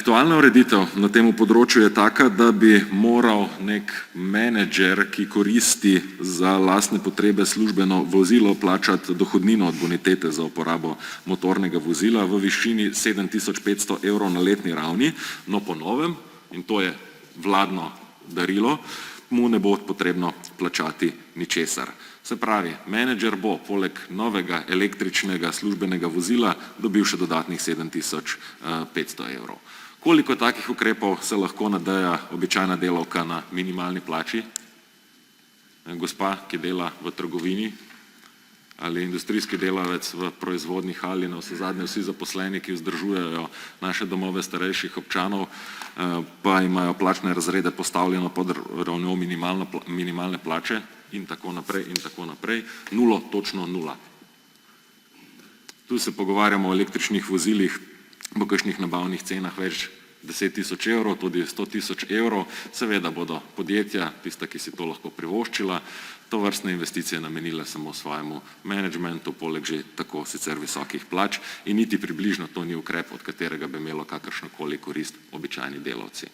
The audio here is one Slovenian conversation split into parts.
Aktualna ureditev na tem področju je taka, da bi moral nek menedžer, ki koristi za lastne potrebe službeno vozilo, plačati dohodnino od bonitete za uporabo motornega vozila v višini 7.500 evrov na letni ravni, no po novem, in to je vladno darilo, mu ne bo potrebno plačati ničesar. Se pravi, menedžer bo poleg novega električnega službenega vozila dobil še dodatnih 7.500 evrov. Koliko takih ukrepov se lahko nadeja običajna delavka na minimalni plači? Gospa, ki dela v trgovini, ali industrijski delavec v proizvodni hali, navsezadnje vsi zaposleni, ki vzdržujejo naše domove starejših občanov, pa imajo plačne razrede postavljeno pod ravnjo minimalne plače in tako naprej in tako naprej. Nulo, točno nula. Tu se pogovarjamo o električnih vozilih po kakšnih nabavnih cenah več 10.000 evrov, tudi 100.000 evrov. Seveda bodo podjetja, tista, ki si to lahko privoščila, tovrstne investicije namenile samo svojemu menedžmentu, poleg že tako sicer visokih plač, in niti približno to ni ukrep, od katerega bi imelo kakršnokoli korist običajni delavci.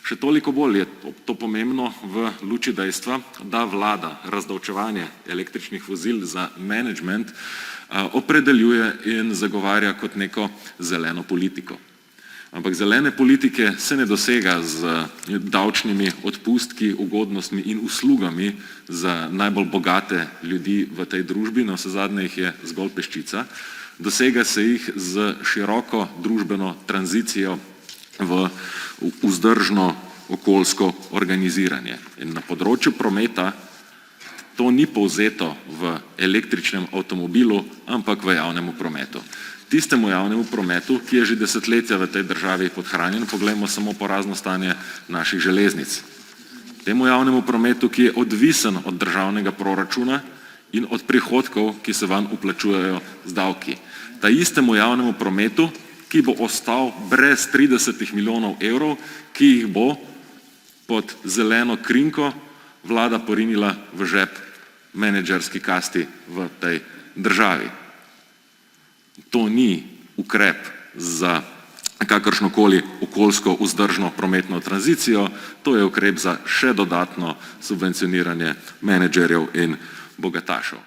Še toliko bolj je to pomembno v luči dejstva, da vlada razdavčevanje električnih vozil za menedžment opredeljuje in zagovarja kot neko zeleno politiko. Ampak zelene politike se ne dosega z davčnimi odpustki, ugodnostmi in uslugami za najbolj bogate ljudi v tej družbi, navsezadnje jih je zgolj peščica. Dosega se jih z široko družbeno tranzicijo v vzdržno okoljsko organiziranje. In na področju prometa to ni povzeto v električnem avtomobilu, ampak v javnem prometu. Tistemu javnemu prometu, ki je že desetletja v tej državi podhranjen, poglejmo samo porazno stanje naših železnic. Temu javnemu prometu, ki je odvisen od državnega proračuna in od prihodkov, ki se vanj vplačujejo z davki. Ta istemu javnemu prometu, ki bo ostal brez 30 milijonov evrov, ki jih bo pod zeleno krinko vlada porinila v žep menedžerski kasti v tej državi. To ni ukrep za kakršnokoli okoljsko vzdržno prometno tranzicijo, to je ukrep za še dodatno subvencioniranje menedžerjev in bogatašev.